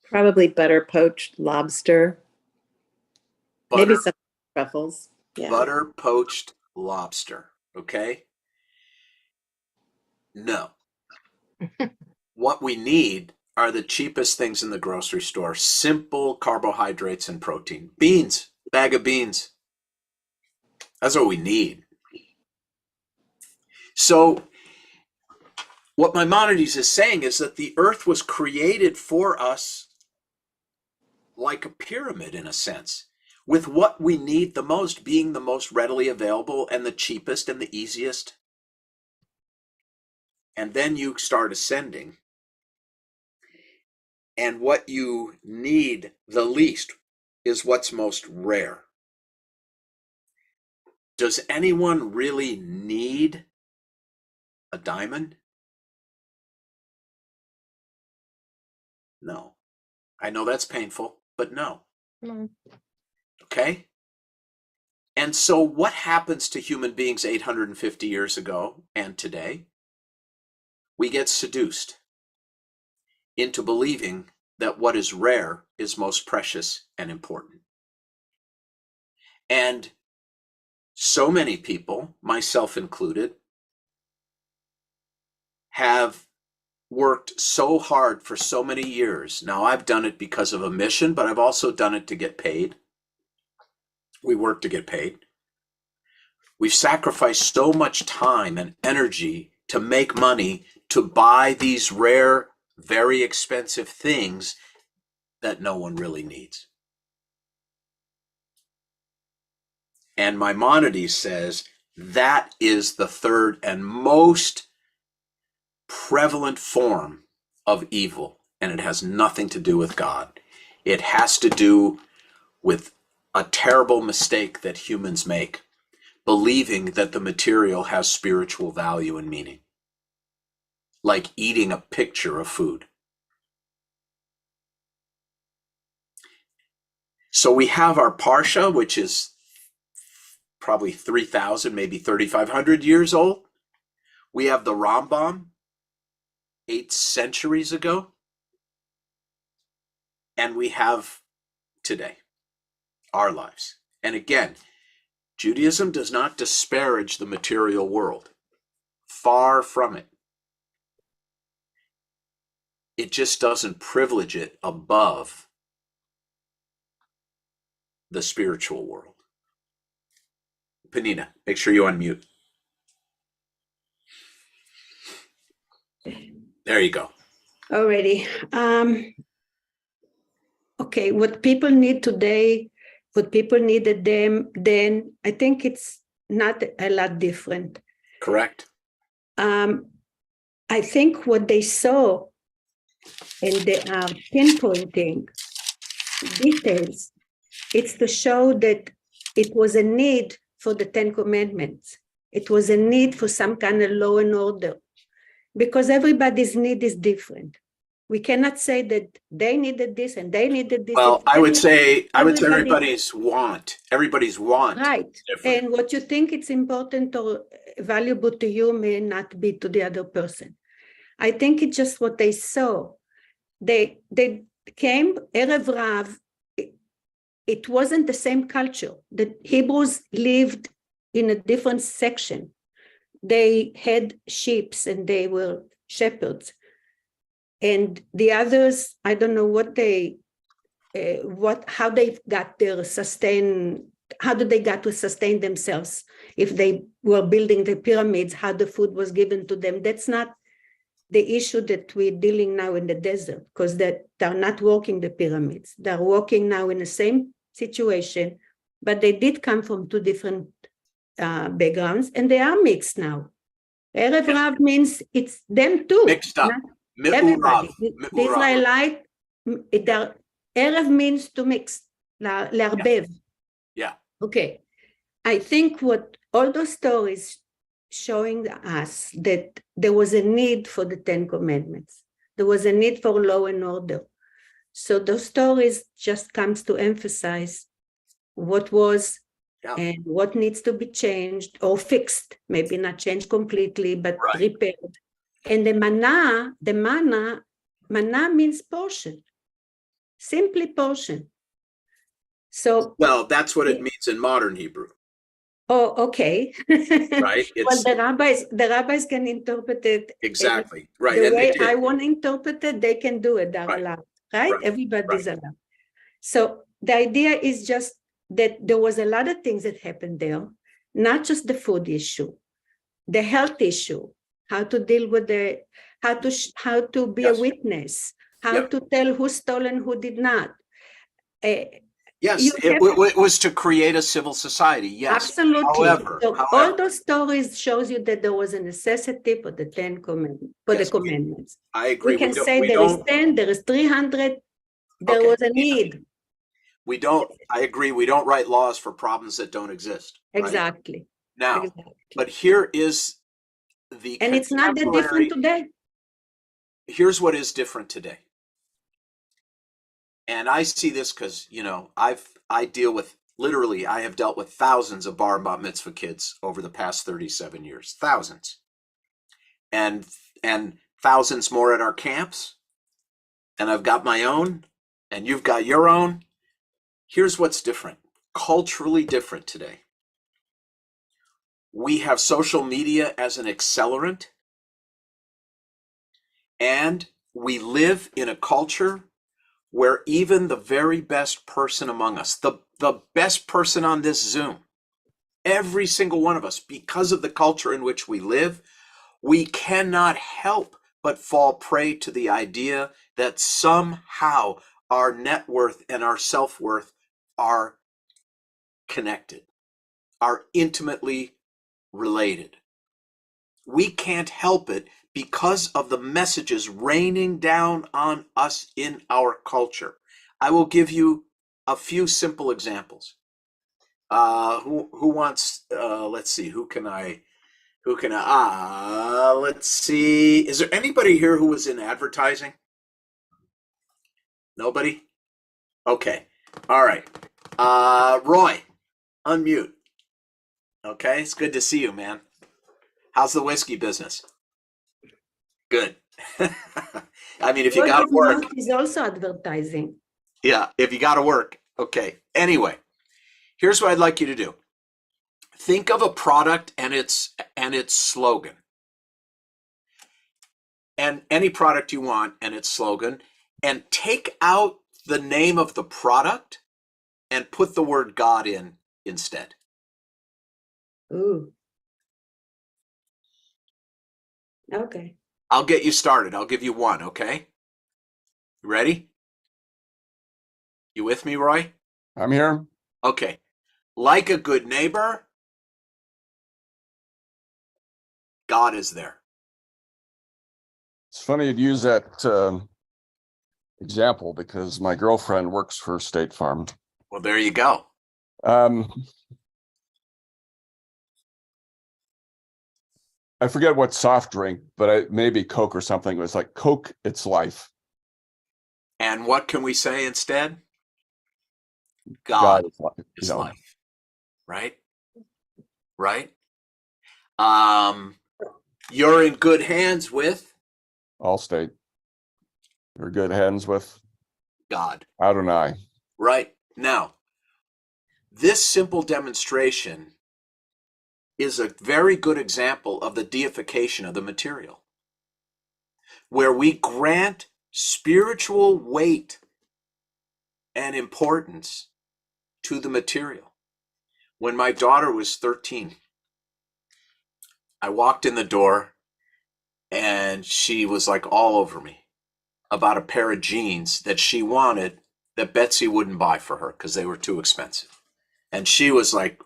Probably butter poached lobster. Maybe some truffles. Yeah. Butter poached lobster. Okay. No. What we need are the cheapest things in the grocery store. Simple carbohydrates and protein. Beans. Bag of beans. That's what we need. So what Maimonides is saying is that the earth was created for us like a pyramid in a sense, with what we need the most being the most readily available and the cheapest and the easiest and then you start ascending. And what you need the least is what's most rare. Does anyone really need a diamond? No. I know that's painful, but no. No. Okay? And so what happens to human beings 850 years ago and today? We get seduced into believing that what is rare is most precious and important. And so many people, myself included, have worked so hard for so many years. Now, I've done it because of a mission, but I've also done it to get paid. We work to get paid. We've sacrificed so much time and energy to make money to buy these rare, very expensive things that no one really needs. And Maimonides says that is the third and most prevalent form of evil, and it has nothing to do with God. It has to do with a terrible mistake that humans make, believing that the material has spiritual value and meaning, like eating a picture of food. So we have our Parsha, which is probably 3,000, maybe 3,500 years old. We have the Rambam, 8 centuries ago. And we have today, our lives. And again, Judaism does not disparage the material world. Far from it. It just doesn't privilege it above the spiritual world. Penina, make sure you unmute. There you go. Already. Okay, what people need today, what people needed then, I think it's not a lot different. Correct. I think what they saw, and they are pinpointing details, it's to show that it was a need for the 10 Commandments. It was a need for some kind of law and order, because everybody's need is different. We cannot say that they needed this and they needed this. Well, It's I would say everybody- everybody's want. Right. Different. And what you think it's important or valuable to you may not be to the other person. I think it's just what they saw. They came, Erev Rav, it wasn't the same culture. The Hebrews lived in a different section. They had sheep and they were shepherds. And the others, I don't know what how they got how did they got to sustain themselves? If they were building the pyramids, how the food was given to them. That's not the issue that we're dealing now in the desert, because they're not working the pyramids. They're working now in the same situation, but they did come from 2 different backgrounds, and they are mixed now. Erev Rav means it's them too. Mixed up. Everybody. Me'urav. The Israelite, Erev means to mix, לערבב. Yeah. Okay. I think what all those stories showing us that there was a need for the 10 Commandments. There was a need for law and order. So those stories just comes to emphasize what was and what needs to be changed or fixed, maybe not changed completely, but repaired. And the manna means portion, simply portion. So, well, that's what it means in modern Hebrew. Oh, okay. Right. Well, the rabbis can interpret it exactly right. The and way I want to interpret it, they can do it. They're allowed, right? Everybody's allowed. So the idea is just that there was a lot of things that happened there, not just the food issue, the health issue, how to deal with how to be a witness, how to tell who stole and who did not. Yes, You it, have- it was to create a civil society. Yes. Absolutely. However, So all those stories shows you that there was a necessity for the Yes, commandments. I agree. We can don't- say we there is don't. 10, there is 300. There Okay. was a need. We don't. I agree. We don't write laws for problems that don't exist. Right? Exactly. Now, Exactly. but here is the And it's not that different today. Here's what is different today. And I see this because, you know, I deal with, literally, I have dealt with thousands of bar and bat mitzvah kids over the past 37 years. Thousands. And thousands more at our camps. And I've got my own, and you've got your own. Here's what's different, culturally different today. We have social media as an accelerant, and we live in a culture where even the very best person among us, the best person on this Zoom, every single one of us, because of the culture in which we live, we cannot help but fall prey to the idea that somehow our net worth and our self-worth are connected, are intimately related. We can't help it because of the messages raining down on us in our culture. I will give you a few simple examples. Who wants, let's see, let's see. Is there anybody here who was in advertising? Nobody? Okay. All right. Roy, unmute. Okay. It's good to see you, man. How's the whiskey business? Good. I mean, if you got to work. Is also advertising. Yeah, if you got to work. Okay. Anyway, here's what I'd like you to do. Think of a product and its slogan. And any product you want and its slogan, and take out the name of the product and put the word God in instead. Ooh. Okay. I'll get you started. I'll give you one, okay? You ready? You with me, Roy? I'm here. Okay. Like a good neighbor, God is there. It's funny you'd use that example because my girlfriend works for State Farm. Well, there you go. I forget what soft drink, but maybe Coke or something. It was like Coke, it's life. And what can we say instead? God is life. Right? Right? You're in good hands with Allstate. You're in good hands with God. Adonai. Right. Now, this simple demonstration is a very good example of the deification of the material, where we grant spiritual weight and importance to the material. When my daughter was 13, I walked in the door and she was like all over me about a pair of jeans that she wanted that Betsy wouldn't buy for her because they were too expensive. And she was like,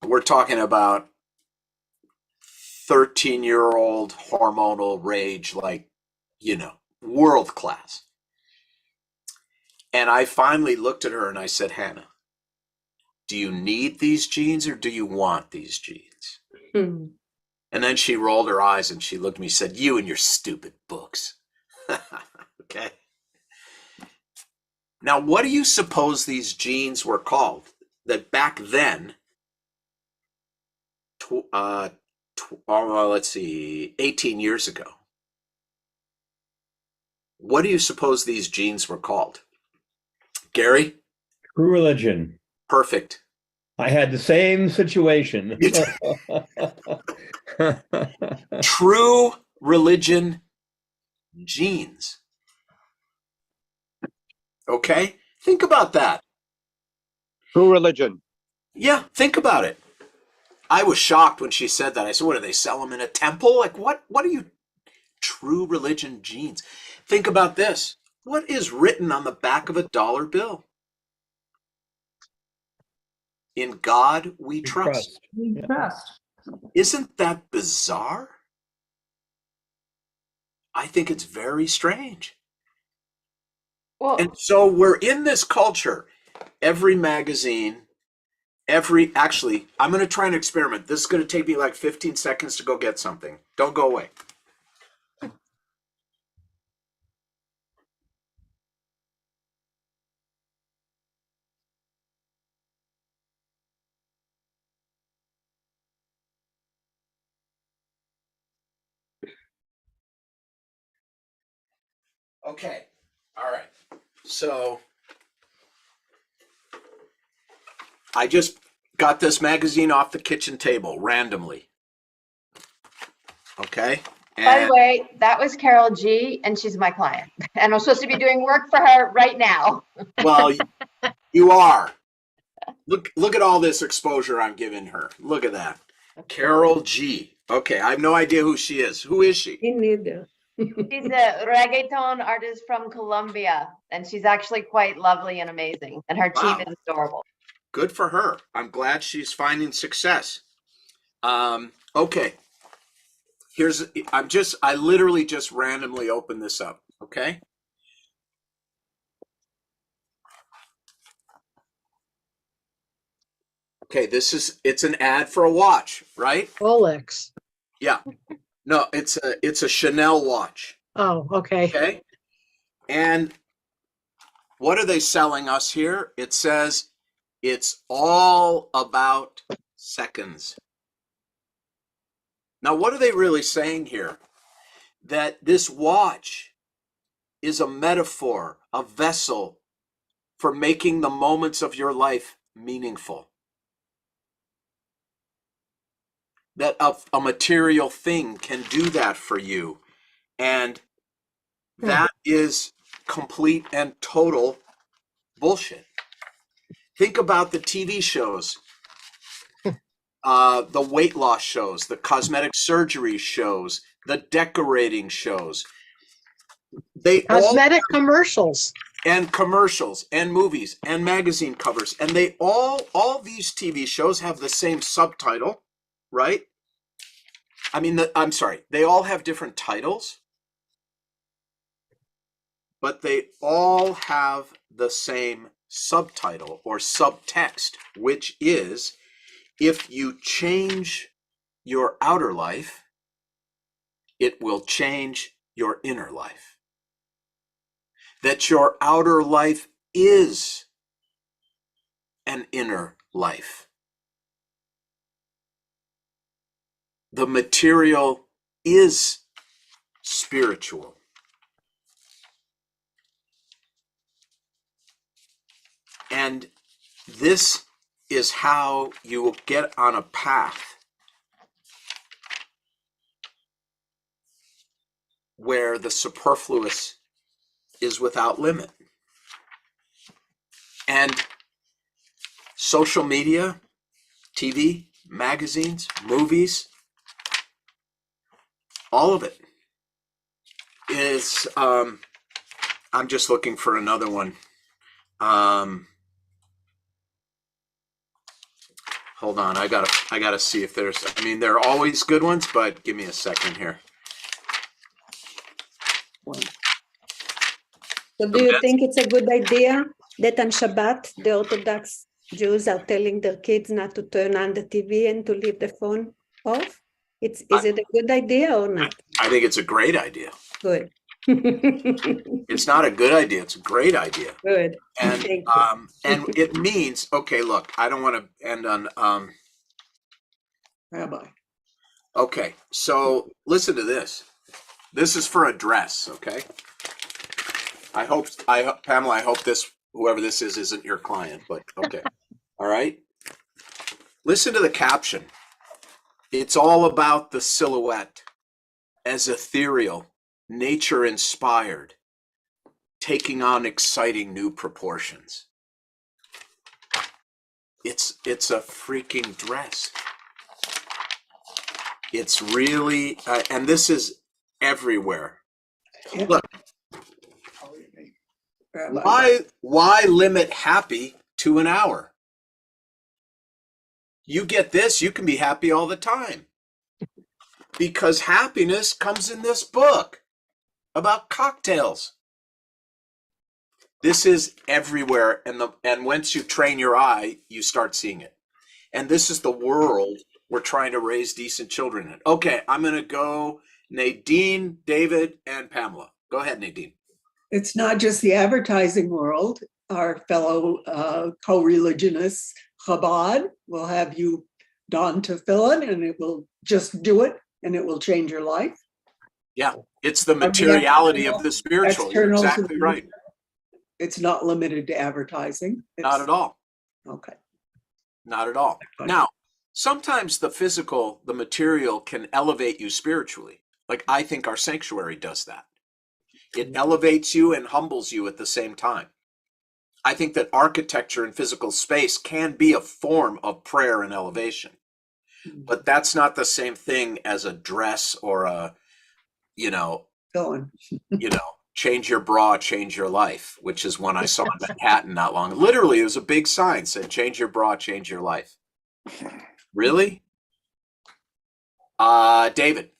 we're talking about 13-year-old hormonal rage, like, you know, world class. And I finally looked at her and I said, Hannah, do you need these jeans or do you want these jeans? Hmm. And then she rolled her eyes and she looked at me and said, you and your stupid books. Okay. Now, what do you suppose these jeans were called? That back then, let's see, 18 years ago. What do you suppose these jeans were called? Gary? True religion. Perfect. I had the same situation. True religion jeans. Okay? Think about that. True religion. Yeah, think about it. I was shocked when she said that. I said, what, do they sell them in a temple? Like, what are you? True religion jeans. Think about this. What is written on the back of a dollar bill? In God we We trust. We Yeah. trust. Isn't that bizarre? I think it's very strange. Well, And so we're in this culture. Every magazine, actually, I'm going to try an experiment. This is going to take me like 15 seconds to go get something. Don't go away. Okay. All right. So I just got this magazine off the kitchen table randomly. Okay. by the way, that was Carol G, and she's my client. And I'm supposed to be doing work for her right now. Well, you are. Look at all this exposure I'm giving her. Look at that. Carol G. Okay, I have no idea who she is. Who is she? Me neither. She's a reggaeton artist from Colombia, and she's actually quite lovely and amazing. And her team Wow. is adorable. Good for her. I'm glad she's finding success. Okay. I literally just randomly opened this up. Okay. Okay, it's an ad for a watch, right? Rolex. Yeah. No, it's a Chanel watch. Oh, okay. Okay. And what are they selling us here? It says it's all about seconds. Now, what are they really saying here? That this watch is a metaphor, a vessel for making the moments of your life meaningful. That a material thing can do that for you. And that is complete and total bullshit. Think about the TV shows, the weight loss shows, the cosmetic surgery shows, the decorating shows. Cosmetic commercials. And commercials and movies and magazine covers. And they all these TV shows have the same subtitle, right? I mean, I'm sorry, they all have different titles, but they all have the same subtitle or subtext, which is, if you change your outer life, it will change your inner life. That your outer life is an inner life. The material is spiritual. And this is how you will get on a path where the superfluous is without limit. And social media, TV, magazines, movies, all of it is, I'm just looking for another one. Hold on, I gotta see if there's, I mean, there are always good ones, but give me a second here. So do you think it's a good idea that on Shabbat, the Orthodox Jews are telling their kids not to turn on the TV and to leave the phone off? Is it a good idea or not? I think it's a great idea. Good. It's not a good idea, it's a great idea. Good. And Thank you. and it means, okay, look, I don't want to end on Rabbi. okay, so listen to this. This is for a dress, okay? I hope Pamela, I hope whoever this is isn't your client, but okay. All right. Listen to the caption. It's all about the silhouette as ethereal, nature inspired, taking on exciting new proportions. It's a freaking dress. It's really, and this is everywhere. Look, why limit happy to an hour? You get this, you can be happy all the time. Because happiness comes in this book about cocktails. This is everywhere, and once you train your eye, you start seeing it. And this is the world we're trying to raise decent children in. Okay, I'm going to go Nadine, David, and Pamela. Go ahead, Nadine. It's not just the advertising world. Our fellow co-religionists, Chabad, will have you don tefillin, and it will just do it, and it will change your life. Yeah, it's the materiality of the spiritual. You're External to exactly the- right. It's not limited to advertising. Not at all. Okay. Not at all. Now, sometimes the physical, the material can elevate you spiritually. Like I think our sanctuary does that. It elevates you and humbles you at the same time. I think that architecture and physical space can be a form of prayer and elevation. But that's not the same thing as a dress or a, change your bra, change your life, which is one I saw in Manhattan not long. Literally, it was a big sign said, change your bra, change your life. Really? David.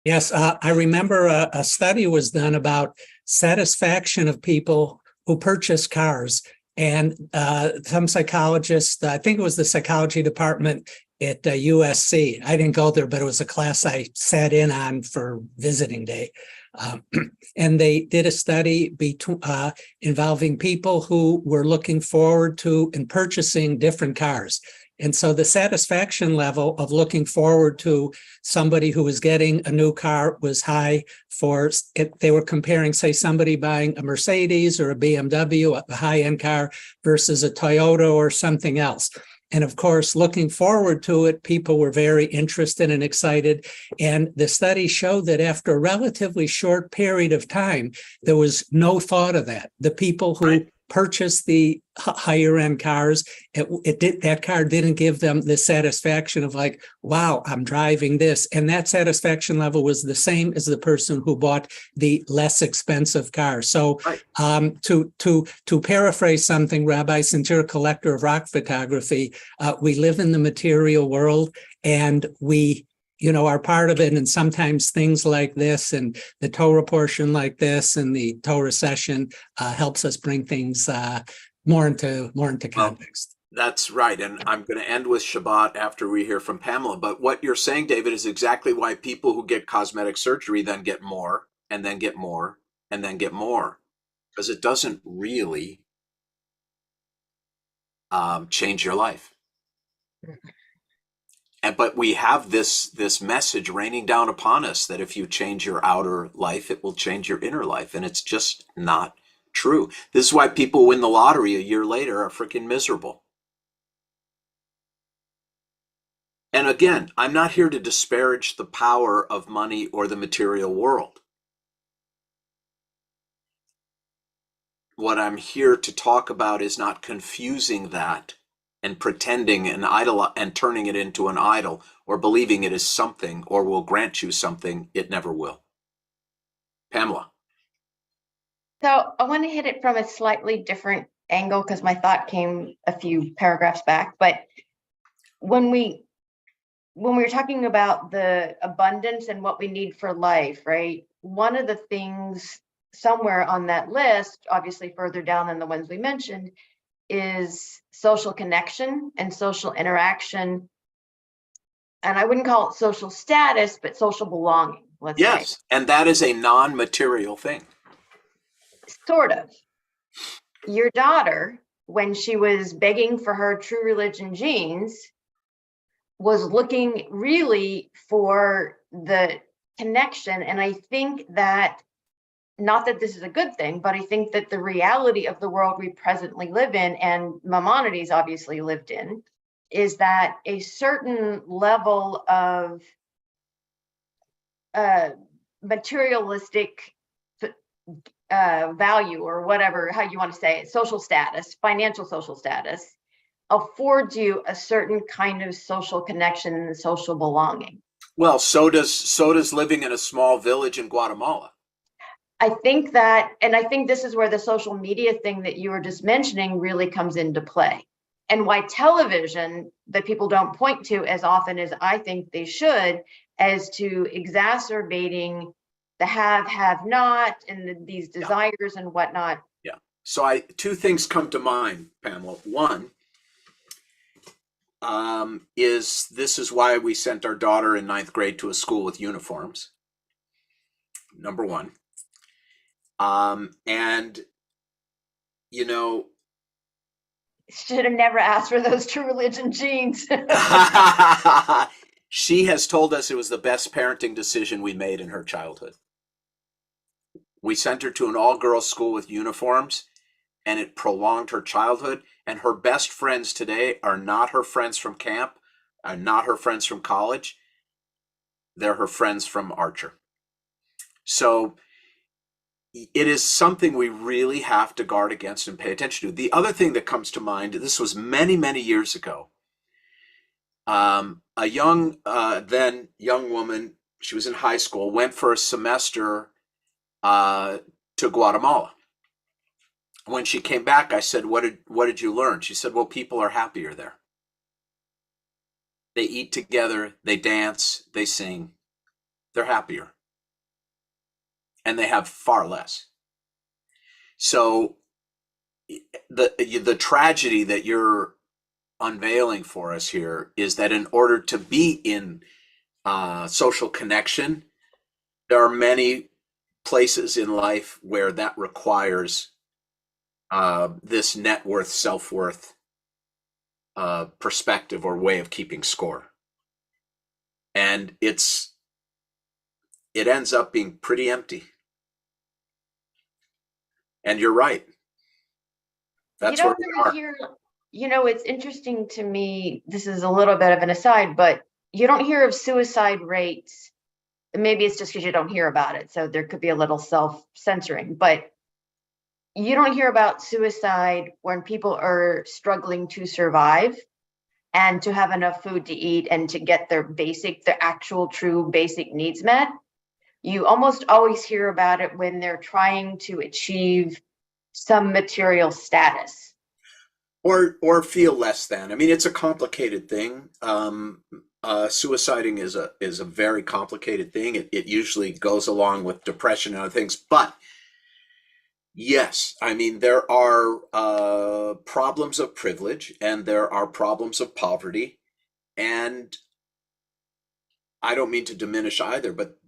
Yes, I remember a study was done about satisfaction of people who purchase cars. And some psychologists, I think it was the psychology department at USC. I didn't go there, but it was a class I sat in on for visiting day. And they did a study involving people who were looking forward to and purchasing different cars. And so the satisfaction level of looking forward to somebody who was getting a new car was high for it. They were comparing, say, somebody buying a Mercedes or a BMW, a high-end car, versus a Toyota or something else. And of course, looking forward to it, people were very interested and excited. And the study showed that after a relatively short period of time, there was no thought of that. The people who purchased the higher end cars, that car didn't give them the satisfaction of like, wow, I'm driving this. And that satisfaction level was the same as the person who bought the less expensive car. So to paraphrase something, Rabbi, since you're a collector of rock photography, we live in the material world and we are part of it. And sometimes things like this and the Torah portion like this and the Torah session helps us bring things more into context. That's right. And I'm going to end with Shabbat after we hear from Pamela. But what you're saying, David, is exactly why people who get cosmetic surgery then get more and then get more and then get more, because it doesn't really change your life. But we have this message raining down upon us that if you change your outer life, it will change your inner life. And it's just not true. This is why people win the lottery a year later are freaking miserable. And again, I'm not here to disparage the power of money or the material world. What I'm here to talk about is not confusing that and pretending an idol and turning it into an idol or believing it is something or will grant you something it never will. Pamela. So I want to hit it from a slightly different angle because my thought came a few paragraphs back. But when we were talking about the abundance and what we need for life, right? One of the things somewhere on that list, obviously further down than the ones we mentioned, is social connection and social interaction. And I wouldn't call it social status, but social belonging, let's say. Yes, and that is a non-material thing. Sort of. Your daughter, when she was begging for her True Religion jeans, was looking really for the connection. And I think that, not that this is a good thing, but I think that the reality of the world we presently live in, and Maimonides obviously lived in, is that a certain level of materialistic value, or whatever, how you want to say it, social status, financial social status, affords you a certain kind of social connection and social belonging. Well, so does living in a small village in Guatemala. I think that, and I think this is where the social media thing that you were just mentioning really comes into play. And why television, that people don't point to as often as I think they should, as to exacerbating the have not, and these desires and whatnot. Yeah. So two things come to mind, Pamela. One is this is why we sent our daughter in 9th grade to a school with uniforms. Number one. And, you know, Should have never asked for those True Religion jeans. she has told us it was the best parenting decision we made in her childhood. We sent her to an all-girls school with uniforms, and it prolonged her childhood. And her best friends today are not her friends from camp, are not her friends from college. They're her friends from Archer. So it is something we really have to guard against and pay attention to. The other thing that comes to mind, this was many, many years ago. A young woman, she was in high school, went for a semester to Guatemala. When she came back, I said, what did you learn? She said, well, people are happier there. They eat together, they dance, they sing. They're happier. And they have far less. So the tragedy that you're unveiling for us here is that in order to be in social connection, there are many places in life where that requires this net worth, self-worth perspective or way of keeping score. And it ends up being pretty empty. And you're right. That's where we are. It's interesting to me, this is a little bit of an aside, but you don't hear of suicide rates. Maybe it's just because you don't hear about it. So there could be a little self-censoring, but you don't hear about suicide when people are struggling to survive and to have enough food to eat and to get their actual true basic needs met. You almost always hear about it when they're trying to achieve some material status. Or feel less than. I mean, it's a complicated thing. Suiciding is a very complicated thing. It usually goes along with depression and other things. But yes, I mean, there are problems of privilege and there are problems of poverty. And I don't mean to diminish either, but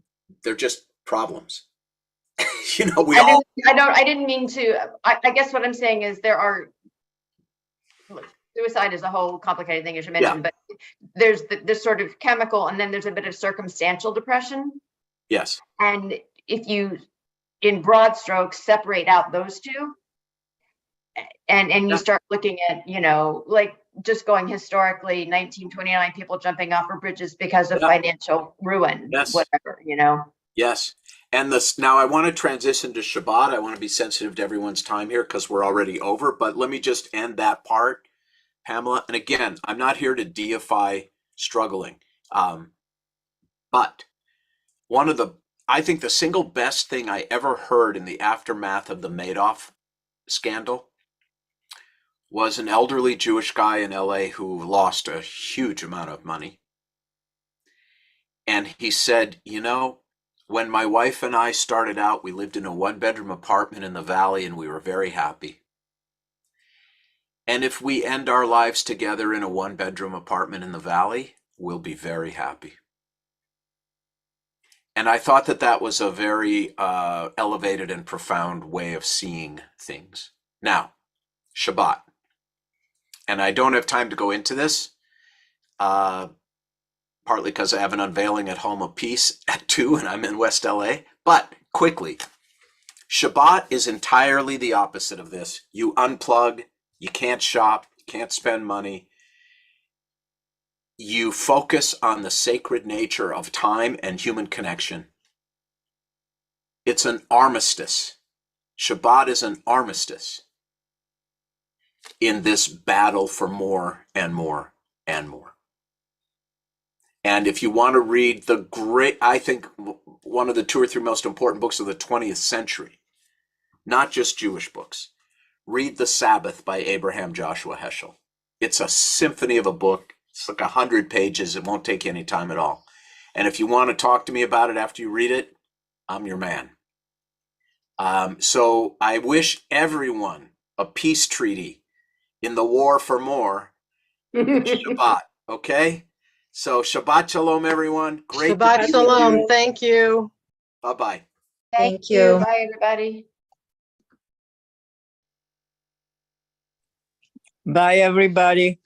they're just problems. I didn't mean to. I guess what I'm saying is suicide is a whole complicated thing, as you mentioned, but there's this sort of chemical, and then there's a bit of circumstantial depression. Yes. And if you, in broad strokes, separate out those two, and you start looking at, like just going historically, 1929, people jumping off of bridges because of financial ruin, whatever, Yes. And now I want to transition to Shabbat. I want to be sensitive to everyone's time here because we're already over, but let me just end that part, Pamela. And again, I'm not here to deify struggling. But I think the single best thing I ever heard in the aftermath of the Madoff scandal was an elderly Jewish guy in LA who lost a huge amount of money. And he said, when my wife and I started out, we lived in a one-bedroom apartment in the valley and we were very happy. And if we end our lives together in a one-bedroom apartment in the valley, we'll be very happy. And I thought that was a very elevated and profound way of seeing things. Now, Shabbat. And I don't have time to go into this, partly because I have an unveiling at Home of Peace at 2 and I'm in West LA. But quickly, Shabbat is entirely the opposite of this. You unplug, you can't shop, you can't spend money. You focus on the sacred nature of time and human connection. It's an armistice. Shabbat is an armistice in this battle for more and more and more. And if you want to read I think one of the 2 or 3 most important books of the 20th century, not just Jewish books, read The Sabbath by Abraham Joshua Heschel. It's a symphony of a book. It's like 100 pages. It won't take you any time at all. And if you want to talk to me about it after you read it, I'm your man. So I wish everyone a peace treaty in the war for more. Shabbat, okay? So Shabbat Shalom, everyone. Great. Shabbat Shalom. Thank you. Bye-bye. Thank you. Bye, everybody. Bye, everybody.